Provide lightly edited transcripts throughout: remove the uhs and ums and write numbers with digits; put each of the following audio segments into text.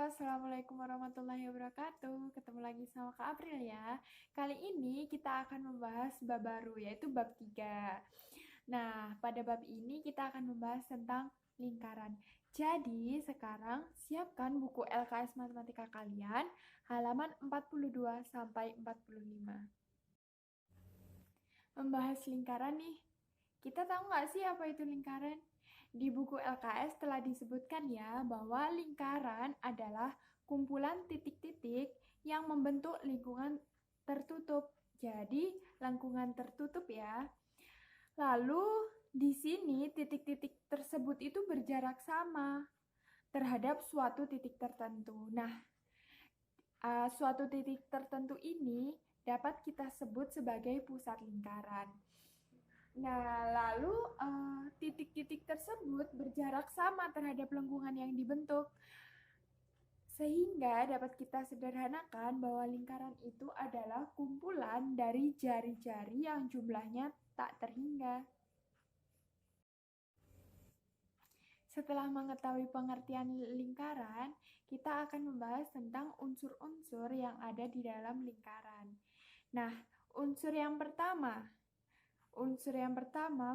Assalamualaikum warahmatullahi wabarakatuh. Ketemu lagi sama Kak April ya. Kali ini kita akan membahas bab baru, yaitu bab 3. Nah, pada bab ini kita akan membahas tentang lingkaran. Jadi, sekarang siapkan buku LKS Matematika kalian, halaman 42 sampai 45. Membahas lingkaran nih. Kita tahu nggak sih apa itu lingkaran? Di buku LKS telah disebutkan ya bahwa lingkaran adalah kumpulan titik-titik yang membentuk lingkungan tertutup. Jadi, lingkungan tertutup ya. Lalu, di sini titik-titik tersebut itu berjarak sama terhadap suatu titik tertentu. Nah, suatu titik tertentu ini dapat kita sebut sebagai pusat lingkaran. Nah, lalu titik-titik tersebut berjarak sama terhadap lengkungan yang dibentuk. Sehingga dapat kita sederhanakan bahwa lingkaran itu adalah kumpulan dari jari-jari yang jumlahnya tak terhingga. Setelah mengetahui pengertian lingkaran, kita akan membahas tentang unsur-unsur yang ada di dalam lingkaran. Nah, unsur yang pertama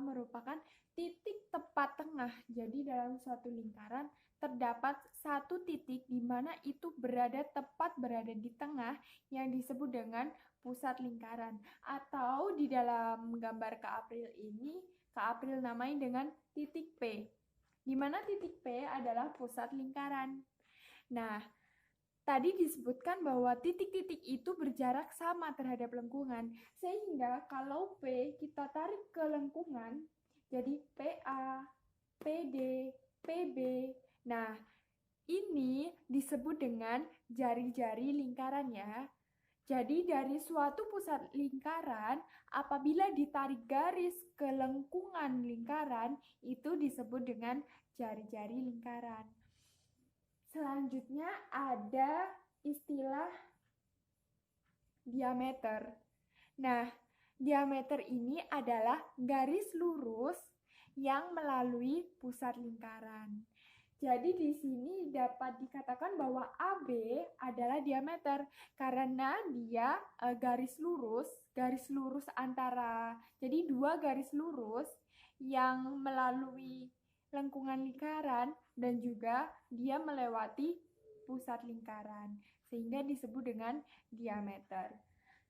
merupakan titik tepat tengah. Jadi dalam suatu lingkaran terdapat satu titik di mana itu tepat berada di tengah yang disebut dengan pusat lingkaran. Atau di dalam gambar Kak April ini, Kak April namai dengan titik P. Di mana titik P adalah pusat lingkaran. Nah, tadi disebutkan bahwa titik-titik itu berjarak sama terhadap lengkungan, sehingga kalau P kita tarik ke lengkungan, jadi PA, PD, PB. Nah, ini disebut dengan jari-jari lingkaran ya. Jadi dari suatu pusat lingkaran, apabila ditarik garis ke lengkungan lingkaran, itu disebut dengan jari-jari lingkaran. Selanjutnya ada istilah diameter. Nah, diameter ini adalah garis lurus yang melalui pusat lingkaran. Jadi di sini dapat dikatakan bahwa AB adalah diameter karena dia garis lurus antara, jadi dua garis lurus yang melalui lengkungan lingkaran dan juga dia melewati pusat lingkaran, sehingga disebut dengan diameter.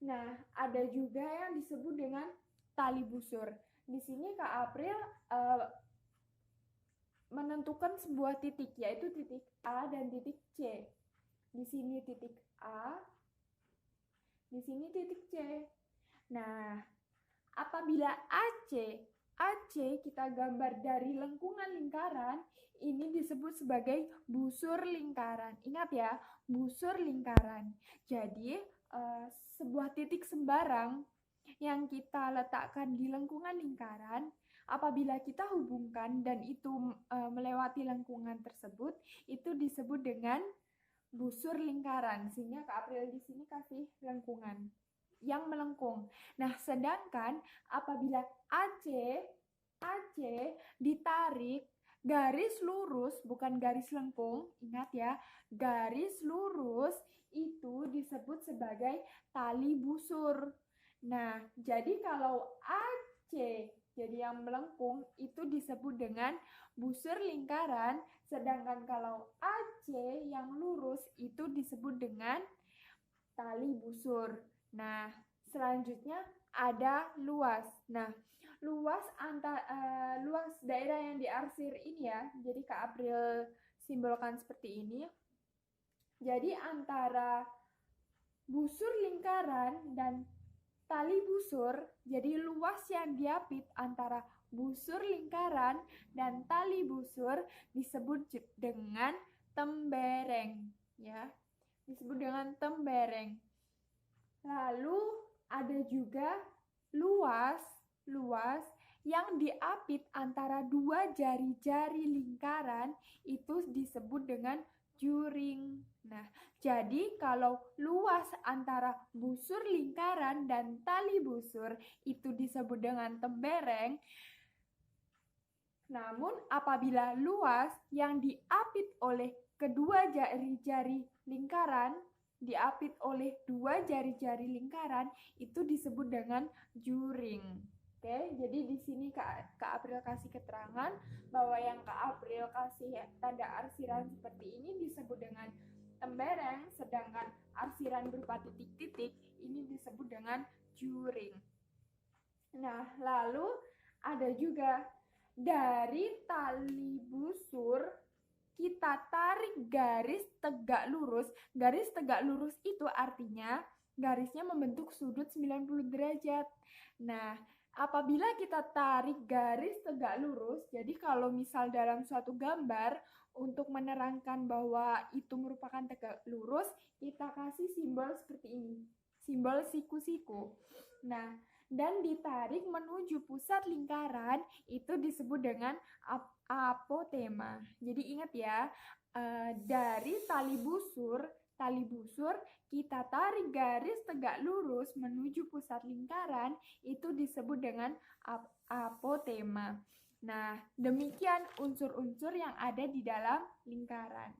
Nah, ada juga yang disebut dengan tali busur. Di sini Kak April menentukan sebuah titik, yaitu titik A dan titik C. Di sini titik A, di sini titik C. Nah, apabila AC kita gambar dari lengkungan lingkaran, ini disebut sebagai busur lingkaran. Ingat ya, busur lingkaran. Jadi, sebuah titik sembarang yang kita letakkan di lengkungan lingkaran, apabila kita hubungkan dan itu melewati lengkungan tersebut, itu disebut dengan busur lingkaran. Sehingga Kak April di sini kasih lengkungan yang melengkung. Nah, sedangkan apabila AC ditarik garis lurus, bukan garis lengkung, ingat ya, garis lurus itu disebut sebagai tali busur. Nah, jadi kalau AC jadi yang melengkung itu disebut dengan busur lingkaran, sedangkan kalau AC yang lurus itu disebut dengan tali busur. Nah, selanjutnya ada luas. Nah, luas daerah yang diarsir ini ya. Jadi Kak April simbolkan seperti ini. Jadi antara busur lingkaran dan tali busur, jadi luas yang diapit antara busur lingkaran dan tali busur disebut dengan tembereng ya. Disebut dengan tembereng. Lalu ada juga luas yang diapit antara dua jari-jari lingkaran itu disebut dengan juring. Nah, jadi kalau luas antara busur lingkaran dan tali busur itu disebut dengan tembereng, Namun apabila luas yang diapit oleh kedua jari-jari lingkaran, diapit oleh dua jari-jari lingkaran, itu disebut dengan juring. Oke, jadi di sini Kak April kasih keterangan bahwa yang Kak April kasih tanda arsiran seperti ini disebut dengan tembereng, sedangkan arsiran berupa titik-titik ini disebut dengan juring. Nah, lalu ada juga dari tali busur kita tarik garis tegak lurus. Garis tegak lurus itu artinya garisnya membentuk sudut 90 derajat. Nah, apabila kita tarik garis tegak lurus, jadi kalau misal dalam suatu gambar untuk menerangkan bahwa itu merupakan tegak lurus, kita kasih simbol seperti ini. Simbol siku-siku. Nah, dan ditarik menuju pusat lingkaran itu disebut dengan apotema. Jadi ingat ya, dari tali busur kita tarik garis tegak lurus menuju pusat lingkaran itu disebut dengan apotema. Nah, demikian unsur-unsur yang ada di dalam lingkaran.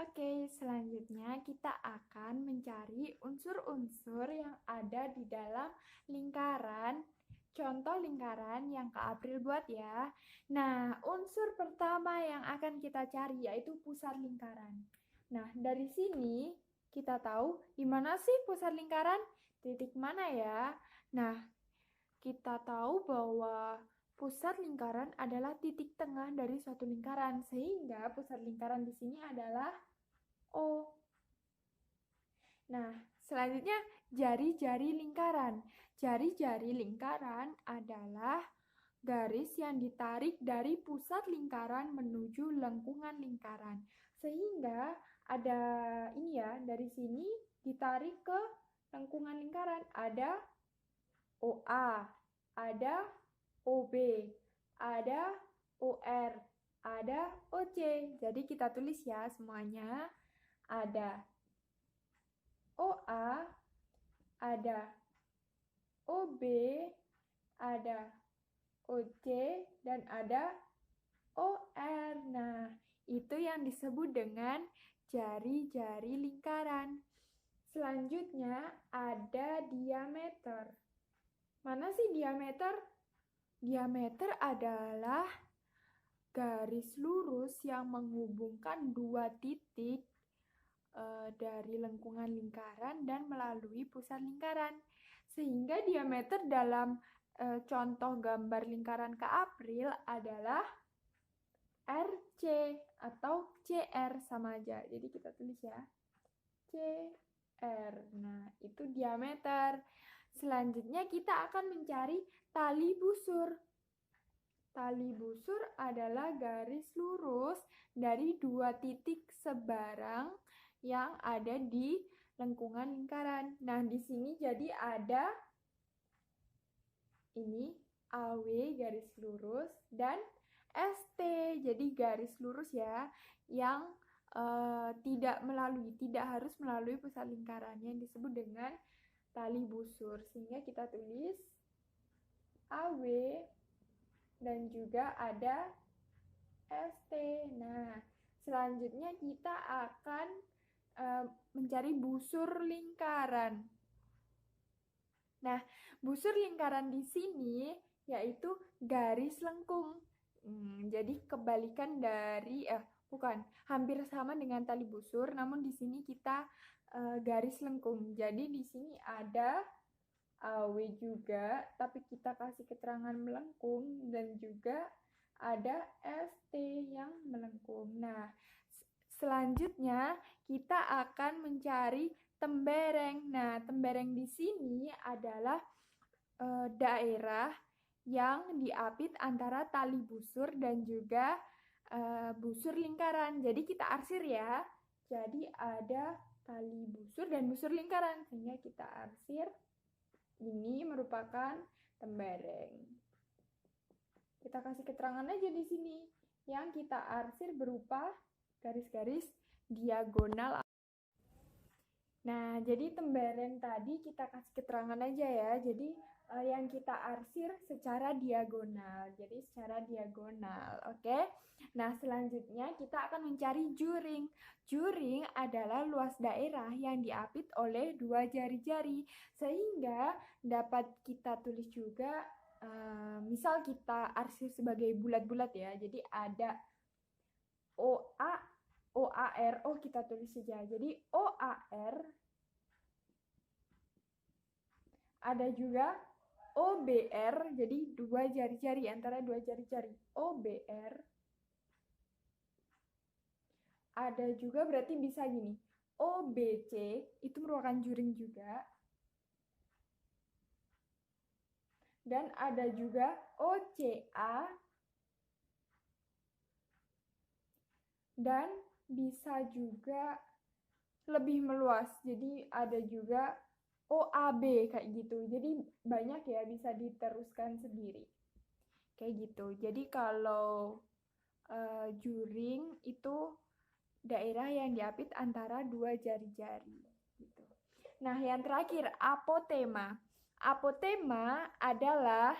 Oke, selanjutnya kita akan mencari unsur-unsur yang ada di dalam lingkaran. Contoh lingkaran yang Kak April buat ya. Nah, unsur pertama yang akan kita cari yaitu pusat lingkaran. Nah, dari sini kita tahu di mana sih pusat lingkaran? Titik mana ya? Nah, kita tahu bahwa pusat lingkaran adalah titik tengah dari suatu lingkaran, sehingga pusat lingkaran di sini adalah O. Nah, selanjutnya jari-jari lingkaran. Jari-jari lingkaran adalah garis yang ditarik dari pusat lingkaran menuju lengkungan lingkaran. Sehingga ada ini ya, dari sini ditarik ke lengkungan lingkaran. Ada OA, ada OB, ada OR, ada OC. Jadi kita tulis ya semuanya. Ada OA, ada OB, ada OC, dan ada OR. Nah, itu yang disebut dengan jari-jari lingkaran. Selanjutnya ada diameter. Mana sih diameter? Diameter adalah garis lurus yang menghubungkan dua titik dari lengkungan lingkaran dan melalui pusat lingkaran. Sehingga diameter dalam contoh gambar lingkaran Kak April adalah RC atau CR sama aja. Jadi kita tulis ya. CR. Nah, itu diameter. Selanjutnya kita akan mencari tali busur. Tali busur adalah garis lurus dari dua titik sebarang yang ada di lengkungan lingkaran. Nah, di sini jadi ada ini AW garis lurus dan ST jadi garis lurus ya yang tidak harus melalui pusat lingkaran yang disebut dengan tali busur. Sehingga kita tulis AW dan juga ada ST. Nah, selanjutnya kita akan mencari busur lingkaran. Nah, busur lingkaran di sini yaitu garis lengkung. Jadi kebalikan dari hampir sama dengan tali busur, namun di sini kita garis lengkung. Jadi di sini ada AW juga, tapi kita kasih keterangan melengkung, dan juga ada ST yang melengkung. Nah, selanjutnya kita akan mencari tembereng. Nah, tembereng di sini adalah daerah yang diapit antara tali busur dan juga busur lingkaran. Jadi kita arsir ya. Jadi ada tali busur dan busur lingkaran, sehingga kita arsir. Ini merupakan tembereng. Kita kasih keterangan aja di sini. Yang kita arsir berupa garis-garis diagonal. Nah, jadi tembereng tadi kita kasih keterangan aja ya. Jadi yang kita arsir secara diagonal. Jadi secara diagonal, oke? Nah, selanjutnya kita akan mencari juring. Juring adalah luas daerah yang diapit oleh dua jari-jari, sehingga dapat kita tulis juga, misal kita arsir sebagai bulat-bulat ya. Jadi ada OA, OAR, kita tulis saja. Jadi OAR, ada juga OBR, jadi dua jari-jari, antara dua jari-jari. OBR. Ada juga berarti bisa gini. OBC, itu merupakan juring juga. Dan ada juga OCA. Dan bisa juga lebih meluas. Jadi ada juga OAB kayak gitu. Jadi banyak ya, bisa diteruskan sendiri. Kayak gitu. Jadi kalau juring itu daerah yang diapit antara dua jari-jari. Gitu. Nah, yang terakhir, apotema. Apotema adalah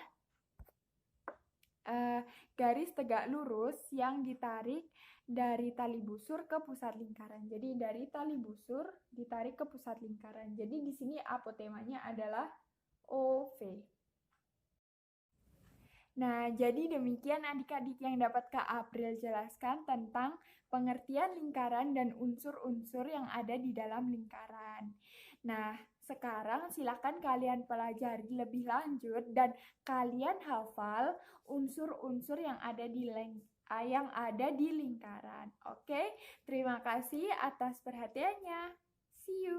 garis tegak lurus yang ditarik dari tali busur ke pusat lingkaran. Jadi dari tali busur ditarik ke pusat lingkaran. Jadi di sini apotemanya adalah OV. Nah, jadi demikian adik-adik yang dapat Kak April jelaskan tentang pengertian lingkaran dan unsur-unsur yang ada di dalam lingkaran. Nah, sekarang silakan kalian pelajari lebih lanjut dan kalian hafal unsur-unsur yang ada di lingkaran. Oke, terima kasih atas perhatiannya. See you.